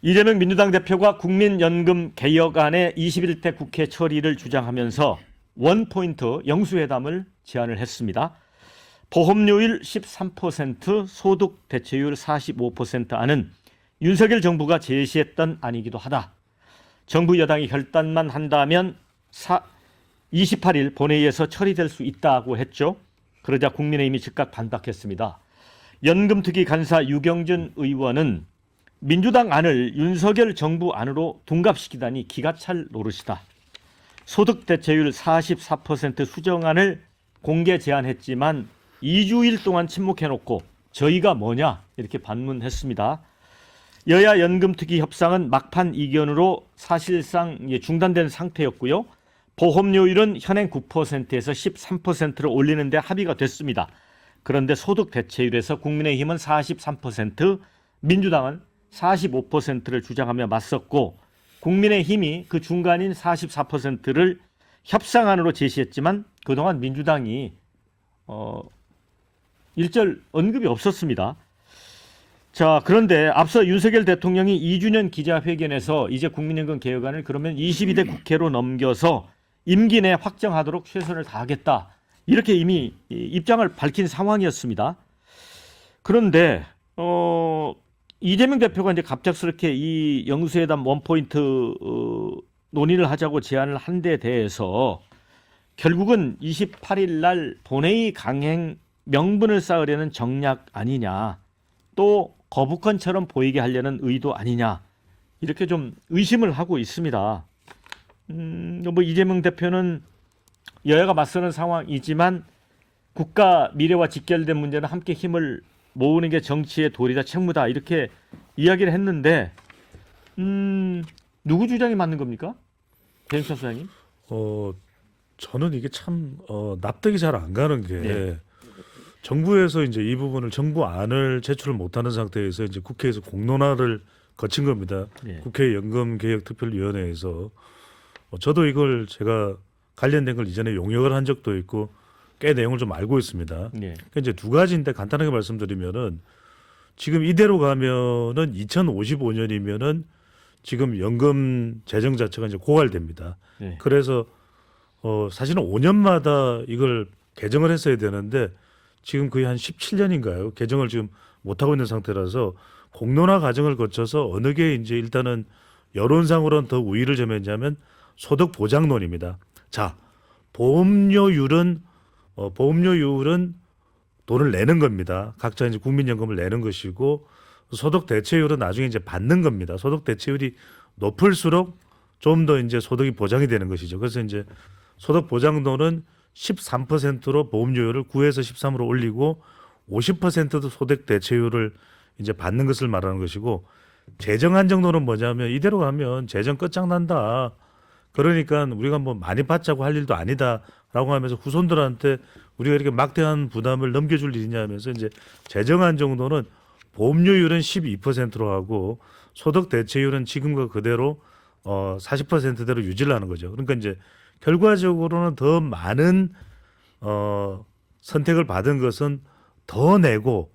이재명 민주당 대표가 국민연금 개혁안의 21대 국회 처리를 주장하면서 원포인트 영수회담을 제안을 했습니다. 보험료율 13%, 소득 대체율 45% 안은 윤석열 정부가 제시했던 안이기도 하다. 정부 여당이 결단만 한다면 28일 본회의에서 처리될 수 있다고 했죠. 그러자 국민의힘이 즉각 반박했습니다. 연금특위 간사 유경준 의원은 민주당 안을 윤석열 정부 안으로 둔갑시키다니 기가 찰 노릇이다. 소득 대체율 44% 수정안을 공개 제안했지만 2주일 동안 침묵해놓고 저희가 뭐냐 이렇게 반문했습니다. 여야 연금특위 협상은 막판 이견으로 사실상 중단된 상태였고요. 보험료율은 현행 9%에서 13%로 올리는 데 합의가 됐습니다. 그런데 소득 대체율에서 국민의힘은 43%, 민주당은 45%를 주장하며 맞섰고 국민의힘이 그 중간인 44%를 협상안으로 제시했지만 그동안 민주당이 일절 언급이 없었습니다. 자, 그런데 앞서 윤석열 대통령이 2주년 기자회견에서 이제 국민연금 개혁안을 그러면 22대 국회로 넘겨서 임기 내 확정하도록 최선을 다하겠다. 이렇게 이미 입장을 밝힌 상황이었습니다. 그런데 이재명 대표가 이제 갑작스럽게 이 영수회담 원포인트 논의를 하자고 제안을 한 데 대해서 결국은 28일 날 본회의 강행 명분을 쌓으려는 정략 아니냐, 또 거북선처럼 보이게 하려는 의도 아니냐, 이렇게 좀 의심을 하고 있습니다. 뭐 이재명 대표는 여야가 맞서는 상황이지만 국가 미래와 직결된 문제는 함께 힘을 모으는 게 정치의 도리다, 책무다, 이렇게 이야기를 했는데 누구 주장이 맞는 겁니까? 배영찬 소장님? 저는 이게 참 납득이 잘 안 가는 게 네. 정부에서 이제 이 부분을 정부안을 제출을 못하는 상태에서 이제 국회에서 공론화를 거친 겁니다. 네. 국회 연금개혁특별위원회에서 저도 이걸 제가 관련된 걸 이전에 용역을 한 적도 있고 꽤 내용을 좀 알고 있습니다. 네. 그러니까 이제 두 가지인데 간단하게 말씀드리면은 지금 이대로 가면은 2055년이면은 지금 연금 재정 자체가 이제 고갈됩니다. 네. 그래서 사실은 5년마다 이걸 개정을 했어야 되는데 지금 거의 한 17년인가요? 개정을 지금 못 하고 있는 상태라서 공론화 과정을 거쳐서 어느 게 이제 일단은 여론상으로는 더 우위를 점했냐면 소득 보장론입니다. 자, 보험료율은 돈을 내는 겁니다. 각자 이제 국민연금을 내는 것이고 소득 대체율은 나중에 이제 받는 겁니다. 소득 대체율이 높을수록 좀 더 이제 소득이 보장이 되는 것이죠. 그래서 이제 소득 보장도는 13%로 보험료율을 9에서 13으로 올리고 50%도 소득 대체율을 이제 받는 것을 말하는 것이고, 재정 안정도는 뭐냐면 이대로 가면 재정 끝장난다. 그러니까 우리가 뭐 많이 받자고 할 일도 아니다라고 하면서 후손들한테 우리가 이렇게 막대한 부담을 넘겨줄 일이냐 하면서 이제 재정 안정도는 보험료율은 12%로 하고 소득 대체율은 지금과 그대로 40%대로 유지를 하는 거죠. 그러니까 이제 결과적으로는 더 많은 선택을 받은 것은 더 내고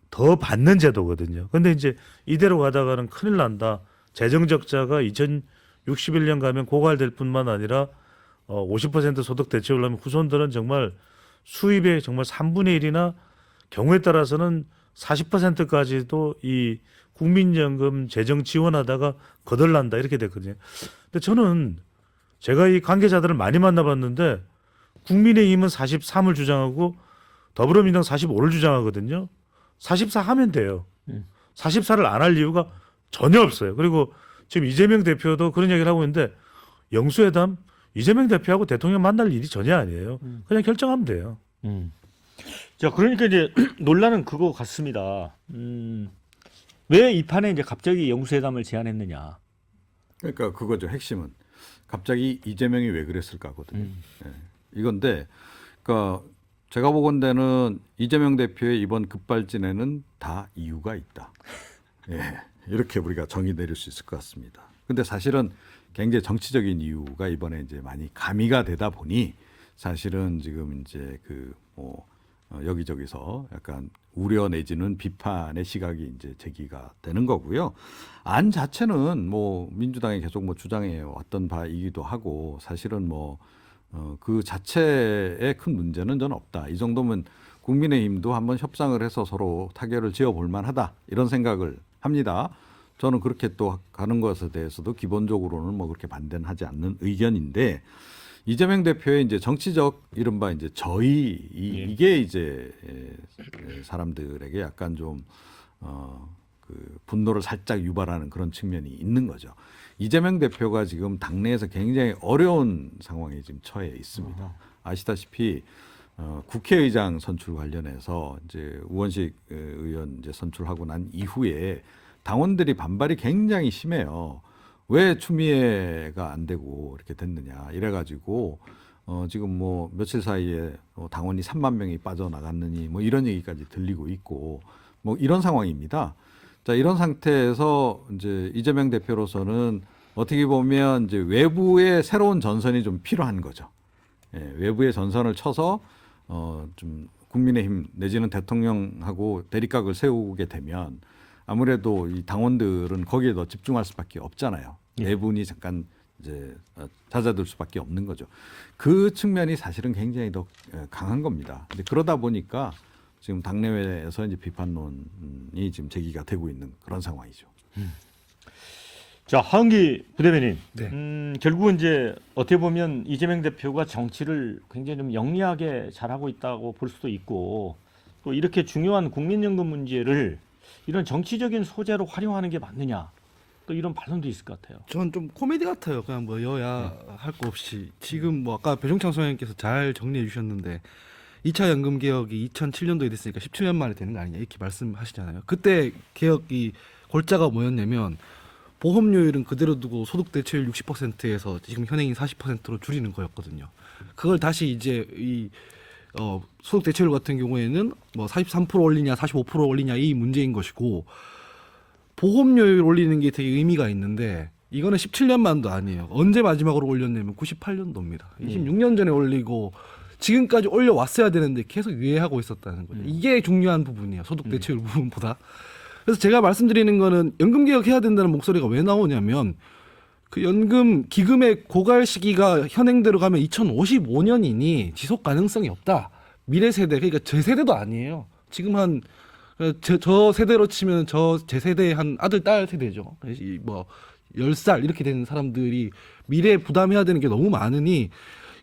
더 받는 제도거든요. 근데 이제 이대로 가다가는 큰일 난다. 재정 적자가 2061년 가면 고갈될 뿐만 아니라 50% 소득 대체율 하면 후손들은 정말 수입의 정말 3분의 1이나 경우에 따라서는 40%까지도 이 국민연금 재정 지원하다가 거덜난다 이렇게 됐거든요. 근데 저는 제가 이 관계자들을 많이 만나봤는데 국민의힘은 43을 주장하고 더불어민주당 45를 주장하거든요. 44 하면 돼요. 44를 안 할 이유가 전혀 없어요. 그리고 지금 이재명 대표도 그런 얘기를 하고 있는데 영수회담 이재명 대표하고 대통령 만날 일이 전혀 아니에요. 그냥 결정하면 돼요. 자, 그러니까 이제 논란은 그거 같습니다. 왜 이 판에 이제 갑자기 영수회담을 제안했느냐? 그러니까 그거죠. 핵심은 갑자기 이재명이 왜 그랬을까거든요. 예. 이건데, 그러니까 제가 보건대는 이재명 대표의 이번 급발진에는 다 이유가 있다. 예. 이렇게 우리가 정의 내릴 수 있을 것 같습니다. 근데 사실은 굉장히 정치적인 이유가 이번에 이제 많이 가미가 되다 보니 사실은 지금 이제 여기저기서 약간 우려 내지는 비판의 시각이 이제 제기가 되는 거고요. 안 자체는 뭐 민주당이 계속 뭐 주장해 왔던 바이기도 하고 사실은 뭐 그 자체에 큰 문제는 저는 없다. 이 정도면 국민의힘도 한번 협상을 해서 서로 타결을 지어볼 만하다. 이런 생각을 합니다. 저는 그렇게 또 가는 것에 대해서도 기본적으로는 뭐 그렇게 반대는 하지 않는 의견인데 이재명 대표의 이제 정치적 이른바 이제 저의 이게 이제 사람들에게 약간 좀 그 분노를 살짝 유발하는 그런 측면이 있는 거죠. 이재명 대표가 지금 당내에서 굉장히 어려운 상황에 지금 처해 있습니다. 아시다시피 국회의장 선출 관련해서 이제 우원식 의원 이제 선출하고 난 이후에 당원들이 반발이 굉장히 심해요. 왜 추미애가 안 되고 이렇게 됐느냐 이래가지고 지금 뭐 며칠 사이에 당원이 3만 명이 빠져나갔느니 뭐 이런 얘기까지 들리고 있고 뭐 이런 상황입니다. 자, 이런 상태에서 이제 이재명 대표로서는 어떻게 보면 이제 외부의 새로운 전선이 좀 필요한 거죠. 예, 외부의 전선을 쳐서 좀 국민의힘 내지는 대통령하고 대립각을 세우게 되면 아무래도 이 당원들은 거기에 더 집중할 수밖에 없잖아요. 내분이 잠깐 이제 잦아들 수밖에 없는 거죠. 그 측면이 사실은 굉장히 더 강한 겁니다. 근데 그러다 보니까 지금 당내외에서 이제 비판론이 지금 제기가 되고 있는 그런 상황이죠. 자, 하은기 부대변인. 네. 결국은 이제 어떻게 보면 이재명 대표가 정치를 굉장히 좀 영리하게 잘하고 있다고 볼 수도 있고 또 이렇게 중요한 국민연금 문제를 이런 정치적인 소재로 활용하는 게 맞느냐 또 이런 반론도 있을 것 같아요. 전 좀 코미디 같아요. 그냥 뭐 여야 할 거 없이 지금 뭐 아까 배종찬 소장님께서 잘 정리해 주셨는데 2차 연금 개혁이 2007년도에 됐으니까 17년 만에 되는 거 아니냐 이렇게 말씀하시잖아요. 그때 개혁이 골자가 뭐였냐면 보험료율은 그대로 두고 소득 대체율 60%에서 지금 현행인 40%로 줄이는 거였거든요. 그걸 다시 이제 이 소득 대체율 같은 경우에는 뭐 43% 올리냐 45% 올리냐 이 문제인 것이고 보험료율 올리는 게 되게 의미가 있는데 이거는 17년만도 아니에요. 언제 마지막으로 올렸냐면 98년도입니다. 26년 전에 올리고 지금까지 올려왔어야 되는데 계속 유예하고 있었다는 거죠. 이게 중요한 부분이에요. 소득 대체율 부분보다. 그래서 제가 말씀드리는 거는 연금 개혁해야 된다는 목소리가 왜 나오냐면 그 연금 기금의 고갈 시기가 현행대로 가면 2055년이니 지속 가능성이 없다. 미래 세대 그러니까 제 세대도 아니에요. 지금 한 저 세대로 치면 제 세대의 한 아들 딸 세대죠. 뭐 10살 이렇게 되는 사람들이 미래에 부담해야 되는 게 너무 많으니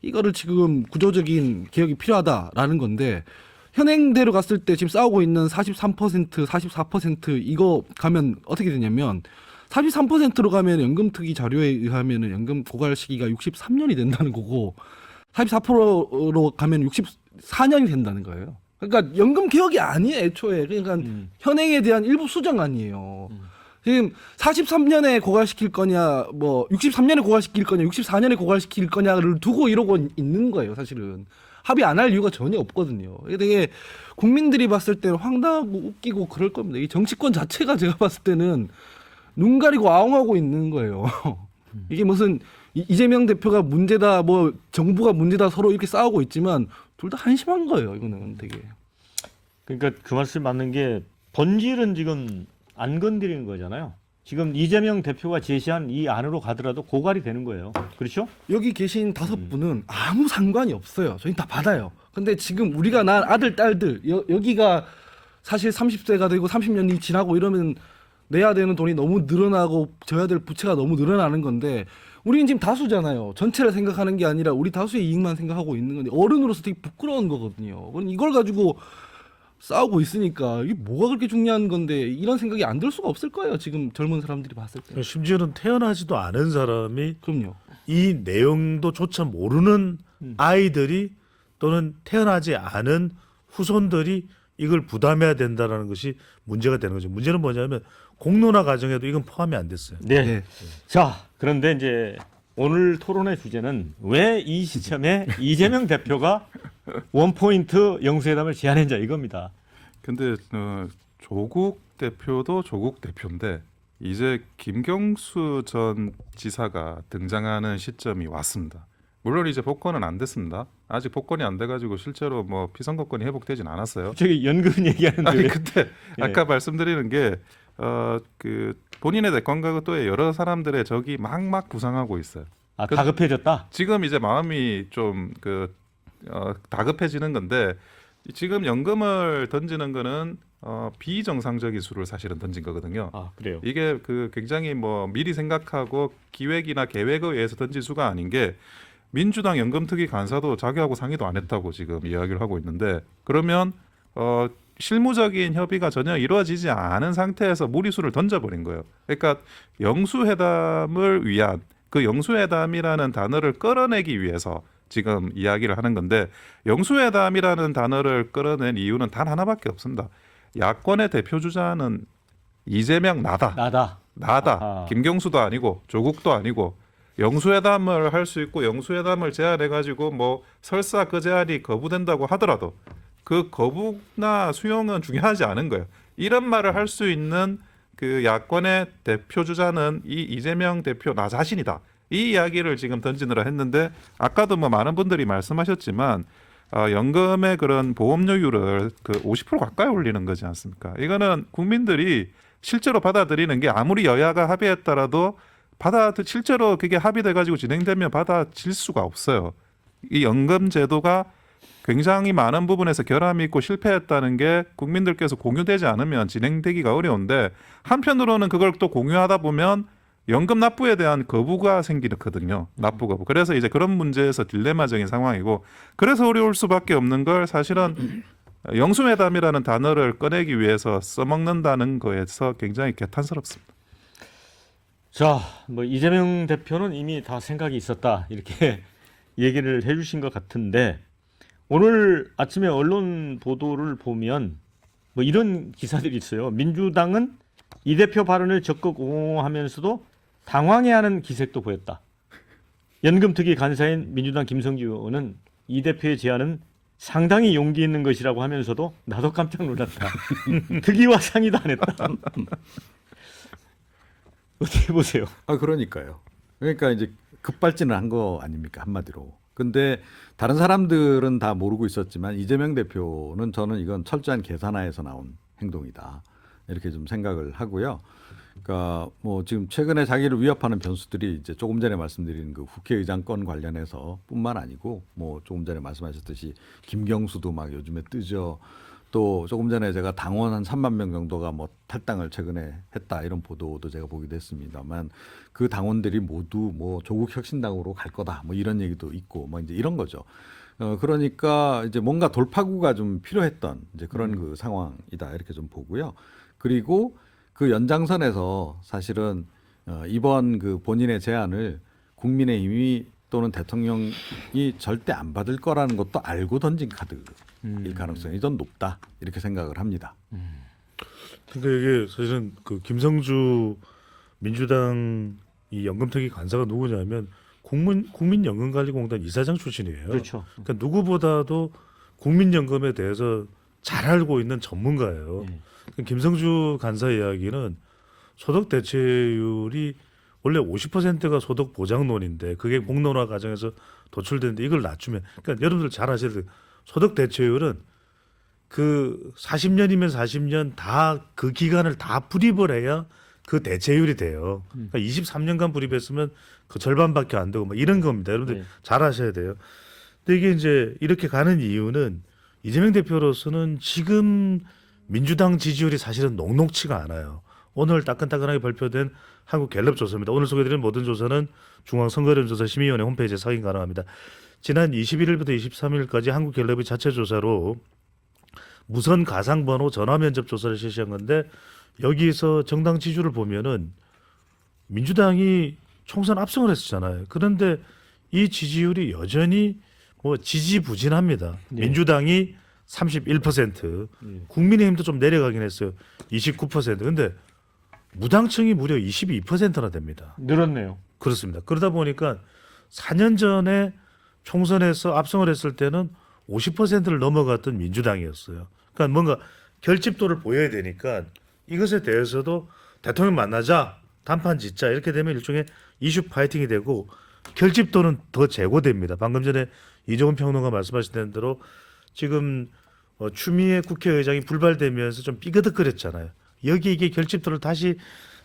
이거를 지금 구조적인 개혁이 필요하다라는 건데 현행대로 갔을 때 지금 싸우고 있는 43%, 44% 이거 가면 어떻게 되냐면 43%로 가면 연금특위 자료에 의하면 연금 고갈 시기가 63년이 된다는 거고 44%로 가면 64년이 된다는 거예요. 그러니까 연금 개혁이 아니에요, 애초에. 그러니까 현행에 대한 일부 수정 아니에요. 지금 43년에 고갈시킬 거냐, 뭐 63년에 고갈시킬 거냐, 64년에 고갈시킬 거냐를 두고 이러고 있는 거예요, 사실은. 합의 안 할 이유가 전혀 없거든요. 이게 되게 국민들이 봤을 때는 황당하고 웃기고 그럴 겁니다. 이 정치권 자체가 제가 봤을 때는 눈 가리고 아웅하고 있는 거예요. 이게 무슨 이재명 대표가 문제다, 뭐 정부가 문제다 서로 이렇게 싸우고 있지만 둘 다 한심한 거예요. 이거는 되게. 그러니까 그 말씀 맞는 게 본질은 지금 안 건드리는 거잖아요. 지금 이재명 대표가 제시한 이 안으로 가더라도 고갈이 되는 거예요. 그렇죠? 여기 계신 5분은 아무 상관이 없어요. 저희 다 받아요. 근데 지금 우리가 난 아들, 딸들 여기가 사실 30세가 되고 30년이 지나고 이러면 내야 되는 돈이 너무 늘어나고 져야 될 부채가 너무 늘어나는 건데 우리는 지금 다수잖아요. 전체를 생각하는 게 아니라 우리 다수의 이익만 생각하고 있는 건데 어른으로서 되게 부끄러운 거거든요. 이걸 가지고 싸우고 있으니까 이게 뭐가 그렇게 중요한 건데 이런 생각이 안 들 수가 없을 거예요. 지금 젊은 사람들이 봤을 때. 심지어는 태어나지도 않은 사람이 그럼요. 이 내용도조차 모르는 아이들이 또는 태어나지 않은 후손들이 이걸 부담해야 된다는 것이 문제가 되는 거죠. 문제는 뭐냐면 공론화 과정에도 이건 포함이 안 됐어요. 네. 네. 자, 그런데 이제 오늘 토론의 주제는 왜 이 시점에 이재명 대표가 원포인트 영수회담을 제안했냐 이겁니다. 근데 조국 대표도 조국 대표인데 이제 김경수 전 지사가 등장하는 시점이 왔습니다. 물론 이제 복권은 안 됐습니다. 아직 복권이 안 돼가지고 실제로 뭐 피선거권이 회복되진 않았어요. 저기 연금 얘기하는데 아니 왜- 근데 예. 아까 말씀드리는 게 그 본인의 대권과 또에 여러 사람들의 적이 막막 부상하고 있어요. 다급해졌다. 지금 이제 마음이 좀 다급해지는 건데 지금 연금을 던지는 거는 비정상적인 수를 사실은 던진 거거든요. 아 그래요. 이게 그 굉장히 뭐 미리 생각하고 기획이나 계획에 의해서 던진 수가 아닌 게 민주당 연금특위 간사도 자기하고 상의도 안 했다고 지금 이야기를 하고 있는데 그러면 실무적인 협의가 전혀 이루어지지 않은 상태에서 무리수를 던져버린 거예요. 그러니까 영수회담을 위한 그 영수회담이라는 단어를 끌어내기 위해서 지금 이야기를 하는 건데 영수회담이라는 단어를 끌어낸 이유는 단 하나밖에 없습니다. 야권의 대표 주자는 이재명 나다. 나다. 아하. 김경수도 아니고 조국도 아니고 영수회담을 할 수 있고 영수회담을 제안해 가지고 뭐 설사 그 제안이 거부된다고 하더라도 그 거부나 수용은 중요하지 않은 거예요. 이런 말을 할 수 있는 그 야권의 대표 주자는 이 이재명 대표 나 자신이다. 이 이야기를 지금 던지느라 했는데 아까도 뭐 많은 분들이 말씀하셨지만 연금의 그런 보험료율을 그 50% 가까이 올리는 거지 않습니까? 이거는 국민들이 실제로 받아들이는 게 아무리 여야가 합의했더라도 실제로 그게 합의돼 가지고 진행되면 받아질 수가 없어요. 이 연금 제도가 굉장히 많은 부분에서 결함이 있고 실패했다는 게 국민들께서 공유되지 않으면 진행되기가 어려운데 한편으로는 그걸 또 공유하다 보면 연금 납부에 대한 거부가 생기거든요. 납부 거부. 그래서 이제 그런 문제에서 딜레마적인 상황이고 그래서 어려울 수밖에 없는 걸 사실은 영수회담이라는 단어를 꺼내기 위해서 써먹는다는 거에서 굉장히 개탄스럽습니다. 자, 뭐 이재명 대표는 이미 다 생각이 있었다 이렇게 얘기를 해주신 것 같은데 오늘 아침에 언론 보도를 보면 뭐 이런 기사들이 있어요. 민주당은 이 대표 발언을 적극 옹호하면서도 당황해하는 기색도 보였다. 연금특위 간사인 민주당 김성주 의원은 이 대표의 제안은 상당히 용기 있는 것이라고 하면서도 나도 깜짝 놀랐다. 특위와 상의도 안 했다. 어떻게 보세요? 그러니까요. 그러니까 이제 급발진을 한 거 아닙니까 한마디로. 근데 다른 사람들은 다 모르고 있었지만 이재명 대표는 저는 이건 철저한 계산하에서 나온 행동이다 이렇게 좀 생각을 하고요. 그러니까 뭐 지금 최근에 자기를 위협하는 변수들이 이제 조금 전에 말씀드린 그 국회의장 건 관련해서뿐만 아니고 뭐 조금 전에 말씀하셨듯이 김경수도 막 요즘에 뜨죠. 또 조금 전에 제가 당원 한 3만 명 정도가 뭐 탈당을 최근에 했다 이런 보도도 제가 보기도 했습니다만 그 당원들이 모두 뭐 조국 혁신당으로 갈 거다 뭐 이런 얘기도 있고 뭐 이제 이런 거죠. 그러니까 이제 뭔가 돌파구가 좀 필요했던 이제 그런 그 상황이다 이렇게 좀 보고요. 그리고 그 연장선에서 사실은 이번 그 본인의 제안을 국민의힘이 또는 대통령이 절대 안 받을 거라는 것도 알고 던진 카드일 가능성이 좀 높다 이렇게 생각을 합니다. 근데 이게 사실은 그 김성주 민주당 이 연금특위 간사가 누구냐면 국민연금관리공단 이사장 출신이에요. 그렇죠. 그러니까 누구보다도 국민연금에 대해서 잘 알고 있는 전문가예요. 김성주 간사 이야기는 소득 대체율이 원래 50%가 소득 보장론인데 그게 공론화 과정에서 도출되는데 이걸 낮추면 그러니까 여러분들 잘 아셔야 돼요. 소득 대체율은 그 40년이면 40년 다 그 기간을 다 불입을 해야 그 대체율이 돼요. 그러니까 23년간 불입했으면 그 절반밖에 안 되고 뭐 이런 겁니다. 여러분들 네. 잘 아셔야 돼요. 근데 이게 이제 이렇게 가는 이유는 이재명 대표로서는 지금 민주당 지지율이 사실은 녹록치가 않아요. 오늘 따끈따끈하게 발표된 한국 갤럽 조사입니다. 오늘 소개드린 모든 조사는 중앙선거여론조사 심의위원회 홈페이지에 확인 가능합니다. 지난 21일부터 23일까지 한국 갤럽이 자체 조사로 무선 가상번호 전화 면접 조사를 실시한 건데 여기서 정당 지지율을 보면은 민주당이 총선 압승을 했었잖아요. 그런데 이 지지율이 여전히 뭐 지지부진합니다. 네. 민주당이 31%, 국민의힘도 좀 내려가긴 했어요. 29%. 근데 무당층이 무려 22%나 됩니다. 늘었네요. 그렇습니다. 그러다 보니까 4년 전에 총선에서 압승을 했을 때는 50%를 넘어갔던 민주당이었어요. 그러니까 뭔가 결집도를 보여야 되니까 이것에 대해서도 대통령 만나자, 단판 짓자 이렇게 되면 일종의 이슈 파이팅이 되고 결집도는 더 제고됩니다. 방금 전에 이종훈 평론가 말씀하신 대로 지금 추미애 국회의장이 불발되면서 좀 삐그덕거렸잖아요. 여기 이게 결집도를 다시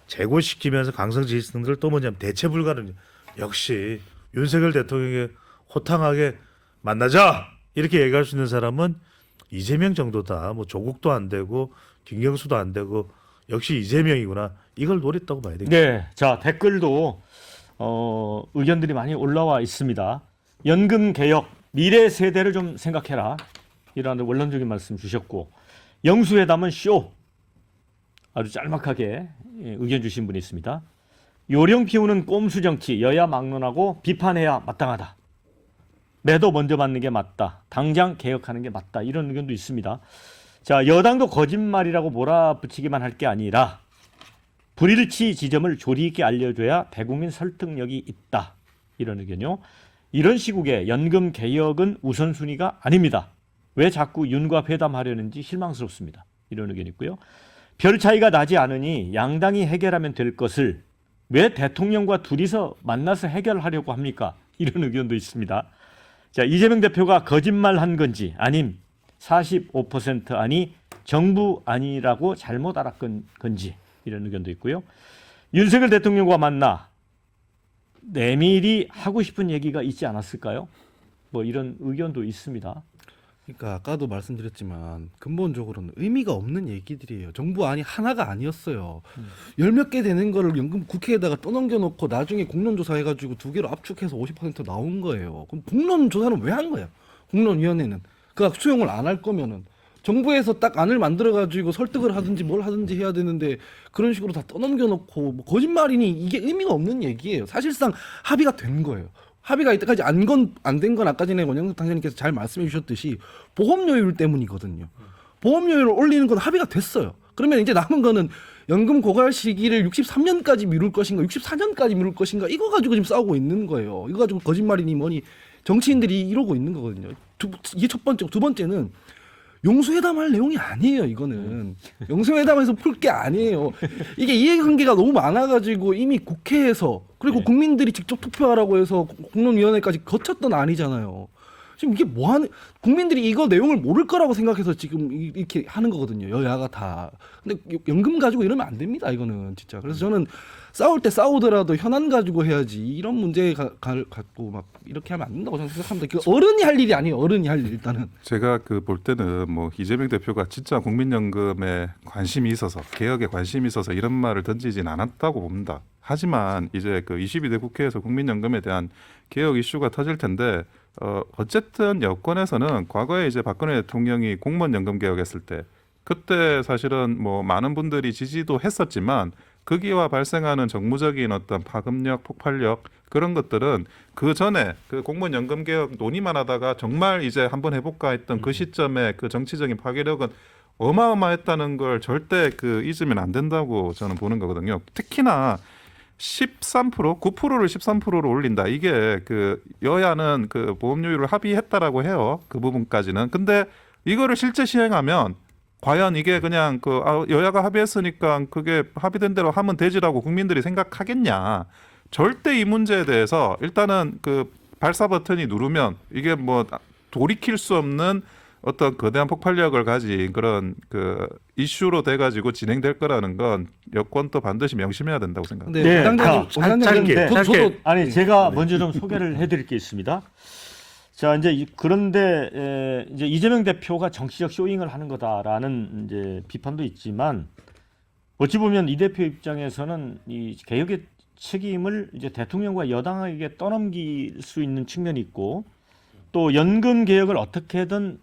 제고시키면서 강성 지지층들을 또 뭐냐면 대체 불가능. 역시 윤석열 대통령이 호탕하게 만나자 이렇게 얘기할 수 있는 사람은 이재명 정도다. 뭐 조국도 안 되고 김경수도 안 되고 역시 이재명이구나. 이걸 노렸다고 봐야 되겠죠. 네, 자 댓글도 의견들이 많이 올라와 있습니다. 연금 개혁 미래 세대를 좀 생각해라 이라는 원론적인 말씀 주셨고 영수회담은 쇼 아주 짤막하게 의견 주신 분이 있습니다. 요령 피우는 꼼수 정치 여야 막론하고 비판해야 마땅하다. 매도 먼저 받는 게 맞다. 당장 개혁하는 게 맞다. 이런 의견도 있습니다. 자, 여당도 거짓말이라고 몰아붙이기만 할 게 아니라 불일치 지점을 조리 있게 알려줘야 대국민 설득력이 있다. 이런 의견요. 이런 시국에 연금 개혁은 우선순위가 아닙니다. 왜 자꾸 윤과 회담하려는지 실망스럽습니다. 이런 의견이 있고요. 별 차이가 나지 않으니 양당이 해결하면 될 것을 왜 대통령과 둘이서 만나서 해결하려고 합니까? 이런 의견도 있습니다. 자, 이재명 대표가 거짓말한 건지 아님 45% 아니 정부 아니라고 잘못 알았건 건지 이런 의견도 있고요. 윤석열 대통령과 만나 내밀히 하고 싶은 얘기가 있지 않았을까요? 뭐 이런 의견도 있습니다. 그러니까 아까도 말씀드렸지만 근본적으로는 의미가 없는 얘기들이에요. 정부 안이 하나가 아니었어요. 열 몇 개 되는 거를 연금 국회에다가 떠넘겨 놓고 나중에 공론조사 해가지고 두 개로 압축해서 50% 나온 거예요. 그럼 공론조사는 왜 한 거예요? 공론위원회는 그 수용을 안 할 거면은 정부에서 딱 안을 만들어가지고 설득을 하든지 뭘 하든지 해야 되는데 그런 식으로 다 떠넘겨 놓고 뭐 거짓말이니 이게 의미가 없는 얘기예요. 사실상 합의가 된 거예요. 합의가 이때까지 안 된 건 아까 전에 원영석 당선인께서 잘 말씀해 주셨듯이 보험료율 때문이거든요. 보험료율을 올리는 건 합의가 됐어요. 그러면 이제 남은 거는 연금 고갈 시기를 63년까지 미룰 것인가 64년까지 미룰 것인가 이거 가지고 지금 싸우고 있는 거예요. 이거 가지고 거짓말이니 뭐니 정치인들이 이러고 있는 거거든요. 이게 첫 번째고 두 번째는 용수회담할 내용이 아니에요. 이거는 용수회담에서 풀 게 아니에요. 이게 이해관계가 너무 많아가지고 이미 국회에서 그리고 국민들이 직접 투표하라고 해서 공론위원회까지 거쳤던 안이잖아요. 지금 이게 뭐하는 국민들이 이거 내용을 모를 거라고 생각해서 지금 이렇게 하는 거거든요. 여야가 다. 근데 연금 가지고 이러면 안 됩니다. 이거는 진짜. 그래서 저는 싸울 때 싸우더라도 현안 가지고 해야지 이런 문제 갖고 막 이렇게 하면 안 된다고 저는 생각합니다. 그 어른이 할 일이 아니에요. 어른이 할 일 일단은. 제가 그 볼 때는 뭐 이재명 대표가 진짜 국민연금에 관심이 있어서 개혁에 관심이 있어서 이런 말을 던지진 않았다고 봅니다. 하지만 이제 그 22대 국회에서 국민연금에 대한 개혁 이슈가 터질 텐데 어쨌든 여권에서는 과거에 이제 박근혜 대통령이 공무원연금 개혁했을 때 그때 사실은 뭐 많은 분들이 지지도 했었지만 거기와 발생하는 정무적인 어떤 파급력, 폭발력 그런 것들은 그 전에 그 공무원 연금 개혁 논의만 하다가 정말 이제 한번 해볼까 했던 그 시점에 그 정치적인 파괴력은 어마어마했다는 걸 절대 그 잊으면 안 된다고 저는 보는 거거든요. 특히나 13%, 9%를 13%로 올린다. 이게 그 여야는 그 보험료율을 합의했다라고 해요. 그 부분까지는. 근데 이거를 실제 시행하면 과연 이게 그냥 그 여야가 합의했으니까 그게 합의된 대로 하면 되지라고 국민들이 생각하겠냐? 절대 이 문제에 대해서 일단은 그 발사 버튼이 누르면 이게 뭐 돌이킬 수 없는 어떤 거대한 폭발력을 가진 그런 그 이슈로 돼가지고 진행될 거라는 건 여권도 반드시 명심해야 된다고 생각합니다. 네, 짧게. 저도 아니 제가 먼저 좀 소개를 해드릴 게 있습니다. 자 이제 그런데 이제 이재명 대표가 정치적 쇼잉을 하는 거다라는 이제 비판도 있지만 어찌 보면 이 대표 입장에서는 이 개혁의 책임을 이제 대통령과 여당에게 떠넘길 수 있는 측면이 있고 또 연금 개혁을 어떻게든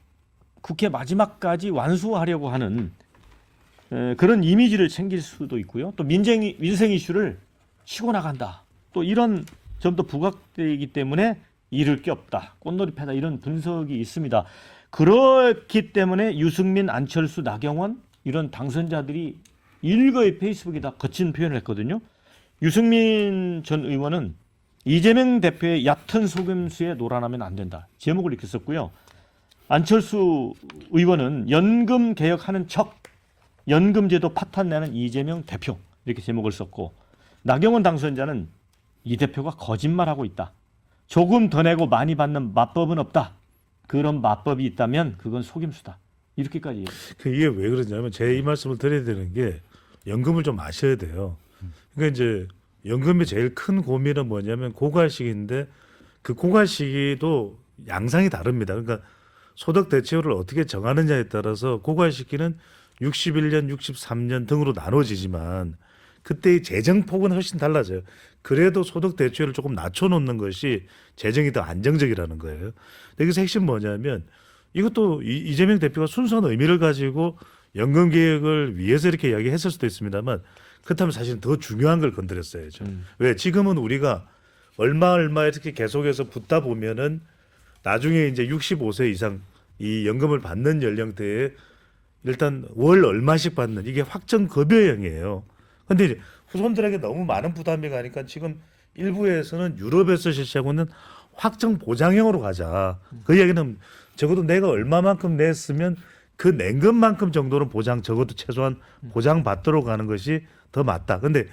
국회 마지막까지 완수하려고 하는 그런 이미지를 챙길 수도 있고요. 또 민생 이슈를 치고 나간다. 또 이런 점도 부각되기 때문에 잃을 게 없다. 꽃놀이패다. 이런 분석이 있습니다. 그렇기 때문에 유승민, 안철수, 나경원 이런 당선자들이 일거의 페이스북에다 거친 표현을 했거든요. 유승민 전 의원은 이재명 대표의 얕은 속임수에 놀아나면 안 된다. 제목을 이렇게 썼고요. 안철수 의원은 연금 개혁하는 척 연금제도 파탄내는 이재명 대표 이렇게 제목을 썼고 나경원 당선자는 이 대표가 거짓말하고 있다. 조금 더 내고 많이 받는 맞법은 없다. 그런 맞법이 있다면 그건 속임수다. 이렇게까지 얘기해요. 이게 왜 그러냐면 제 이 말씀을 드려야 되는 게 연금을 좀 아셔야 돼요. 그러니까 이제 연금의 제일 큰 고민은 뭐냐면 고갈 시기인데 그 고갈 시기도 양상이 다릅니다. 그러니까 소득 대체율을 어떻게 정하느냐에 따라서 고갈 시기는 61년, 63년 등으로 나눠지지만 그때의 재정폭은 훨씬 달라져요. 그래도 소득 대체율을 조금 낮춰놓는 것이 재정이 더 안정적이라는 거예요. 여기서 핵심 뭐냐면 이것도 이재명 대표가 순수한 의미를 가지고 연금 개혁을 위해서 이렇게 이야기했을 수도 있습니다만 그렇다면 사실은 더 중요한 걸 건드렸어야죠. 왜 지금은 우리가 얼마 이렇게 계속해서 붙다 보면은 나중에 이제 65세 이상 이 연금을 받는 연령대에 일단 월 얼마씩 받는 이게 확정 급여형이에요. 근데 이제 후손들에게 너무 많은 부담이 가니까 지금 일부에서는 유럽에서 실시하고 있는 확정 보장형으로 가자. 그 얘기는 적어도 내가 얼마만큼 냈으면 그 낸 것만큼 정도는 보장 적어도 최소한 보장받도록 하는 것이 더 맞다. 근데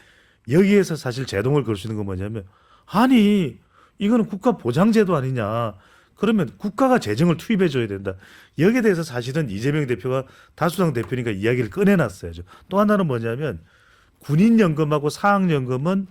여기에서 사실 제동을 걸 수 있는 건 뭐냐면 아니 이거는 국가 보장제도 아니냐. 그러면 국가가 재정을 투입해 줘야 된다. 여기에 대해서 사실은 이재명 대표가 다수당 대표니까 이야기를 꺼내놨어야죠. 또 하나는 뭐냐면 군인연금하고 사학연금은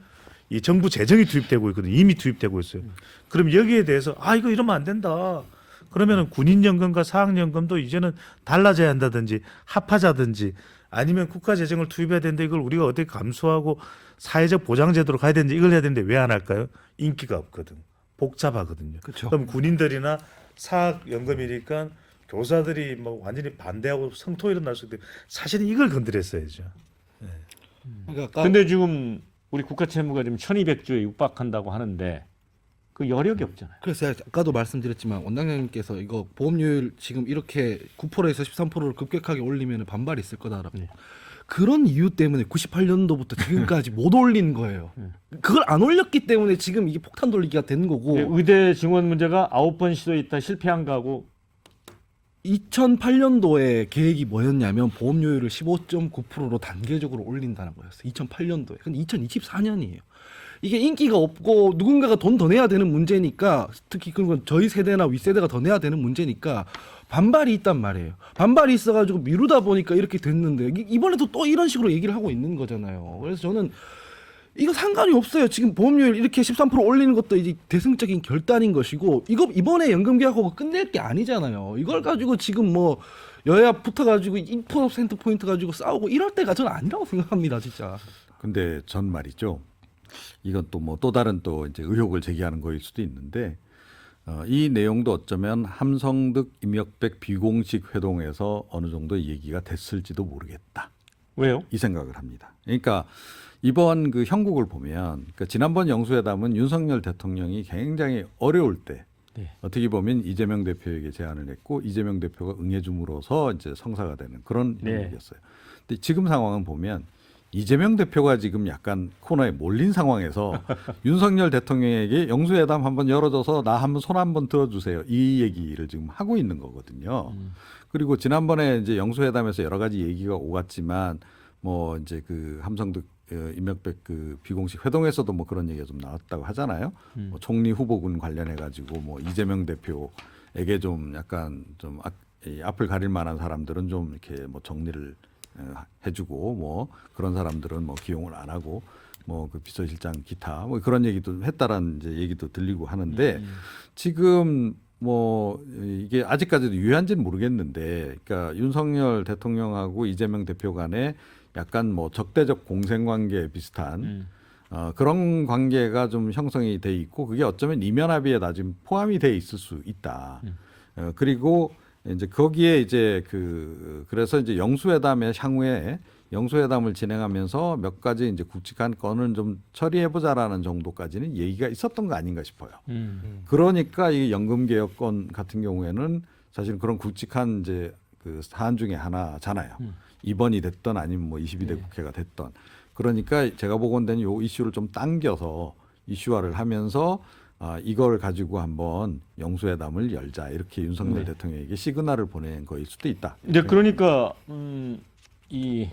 이 정부 재정이 투입되고 있거든요. 이미 투입되고 있어요. 그럼 여기에 대해서 이거 이러면 안 된다. 그러면은 군인연금과 사학연금도 이제는 달라져야 한다든지 합하자든지 아니면 국가 재정을 투입해야 되는데 이걸 우리가 어떻게 감수하고 사회적 보장제도로 가야 되는지 이걸 해야 되는데 왜 안 할까요? 인기가 없거든. 복잡하거든요. 그쵸. 그럼 군인들이나 사학연금이니까 교사들이 뭐 완전히 반대하고 성토 일어날 수 있는데 사실은 이걸 건드렸어야죠. 그러니까 아까 근데 지금 우리 국가 채무가 지금 1,200조에 육박한다고 하는데 그 여력이 없잖아요. 그래서 제가 아까도 말씀드렸지만 원장님께서 이거 보험료율 지금 이렇게 9%에서 13%를 급격하게 올리면 반발이 있을 거다라고. 네. 그런 이유 때문에 98년도부터 지금까지 못 올린 거예요. 그걸 안 올렸기 때문에 지금 이게 폭탄 돌리기가 된 거고. 의대 증원 문제가 9번 시도했다 실패한 거하고 2008년도에 계획이 뭐였냐면 보험료율을 15.9%로 단계적으로 올린다는 거였어요. 2008년도에. 근데 2024년이에요. 이게 인기가 없고 누군가가 돈 더 내야 되는 문제니까 특히 그건 저희 세대나 윗세대가 더 내야 되는 문제니까 반발이 있단 말이에요. 반발이 있어가지고 미루다 보니까 이렇게 됐는데 이번에도 또 이런 식으로 얘기를 하고 있는 거잖아요. 그래서 저는 이거 상관이 없어요. 지금 보험료율 이렇게 13% 올리는 것도 이제 대승적인 결단인 것이고 이거 이번에 연금 개혁하고 끝낼 게 아니잖아요. 이걸 가지고 지금 뭐 여야 붙어가지고 2% 포인트 가지고 싸우고 이럴 때가 저는 아니라고 생각합니다, 진짜. 근데 전 말이죠. 이건 또 뭐 또 다른 또 이제 의혹을 제기하는 거일 수도 있는데 이 내용도 어쩌면 함성득 임혁백 비공식 회동에서 어느 정도 얘기가 됐을지도 모르겠다. 왜요? 이 생각을 합니다. 그러니까 이번 그 형국을 보면 그러니까 지난번 영수회담은 윤석열 대통령이 굉장히 어려울 때 네. 어떻게 보면 이재명 대표에게 제안을 했고 이재명 대표가 응해줌으로써 이제 성사가 되는 그런 네. 형국이었어요. 근데 지금 상황은 보면 이재명 대표가 지금 약간 코너에 몰린 상황에서 윤석열 대통령에게 영수회담 한번 열어줘서 나 한번 손 한번 들어주세요. 이 얘기를 지금 하고 있는 거거든요. 그리고 지난번에 이제 영수회담에서 여러 가지 얘기가 오갔지만 뭐 이제 그 함성득 임혁백 그 비공식 회동에서도 뭐 그런 얘기가 좀 나왔다고 하잖아요. 뭐 총리 후보군 관련해 가지고 뭐 이재명 대표에게 좀 약간 좀 이 앞을 가릴 만한 사람들은 좀 이렇게 뭐 정리를 해주고 뭐 그런 사람들은 뭐 기용을 안 하고 뭐 그 비서실장 기타 뭐 그런 얘기도 했다라는 이제 얘기도 들리고 하는데 지금 뭐 이게 아직까지도 유효한지는 모르겠는데 그러니까 윤석열 대통령하고 이재명 대표 간에 약간 뭐 적대적 공생관계 비슷한 그런 관계가 좀 형성이 돼 있고 그게 어쩌면 이면 합의에 다 지금 포함이 돼 있을 수 있다. 그리고 이제 거기에 이제 그래서 이제 영수회담의 향후에 영수회담을 진행하면서 몇 가지 이제 굵직한 건을 좀 처리해보자라는 정도까지는 얘기가 있었던 거 아닌가 싶어요. 그러니까 이 연금개혁권 같은 경우에는 사실 그런 굵직한 이제 그 사안 중에 하나잖아요. 이번이 됐던 아니면 뭐 22대 국회가 됐던. 그러니까 제가 보건대는 요 이슈를 좀 당겨서 이슈화를 하면서 이걸 가지고 한번 영수회담을 열자 이렇게 윤석열 대통령에게 시그널을 보낸 거일 수도 있다. 이제 그러니까 이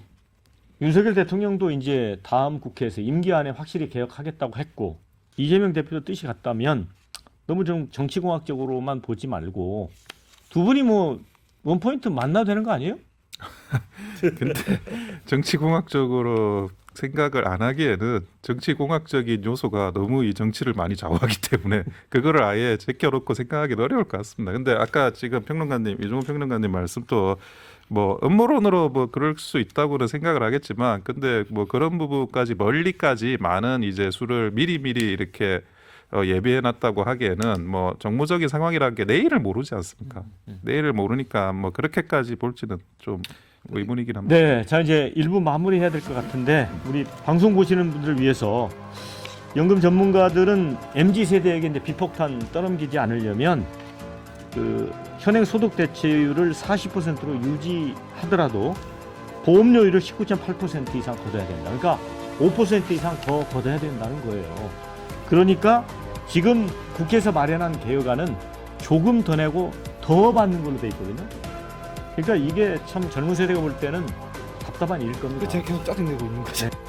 윤석열 대통령도 이제 다음 국회에서 임기 안에 확실히 개혁하겠다고 했고 이재명 대표도 뜻이 같다면 너무 좀 정치공학적으로만 보지 말고 두 분이 뭐 원포인트 만나도 되는 거 아니에요? 근데 정치공학적으로 생각을 안 하기에는 정치공학적인 요소가 너무 이 정치를 많이 좌우하기 때문에 그거를 아예 제껴놓고 생각하기는 어려울 것 같습니다. 근데 아까 지금 평론가님, 이종호 평론가님 말씀도 뭐 음모론으로 뭐 그럴 수 있다고는 생각을 하겠지만, 근데 뭐 그런 부분까지 멀리까지 많은 이제 수를 미리미리 이렇게 예비해놨다고 하기에는 뭐 정무적인 상황이라는 게 내일을 모르지 않습니까? 내일을 모르니까 뭐 그렇게까지 볼지는 좀 의문이긴 합니다. 네, 자 이제 1부 마무리해야 될 것 같은데 우리 방송 보시는 분들을 위해서 연금 전문가들은 MZ 세대에게 이제 비폭탄 떠넘기지 않으려면 그 현행 소득 대체율을 40%로 유지하더라도 보험료율을 19.8% 이상 걷어야 된다. 그러니까 5% 이상 더 걷어야 된다는 거예요. 그러니까 지금 국회에서 마련한 개혁안은 조금 더 내고 더 받는 걸로 돼 있거든요. 그러니까 이게 참 젊은 세대가 볼 때는 답답한 일일 겁니다. 제가 계속 짜증내고 있는 거죠. 네.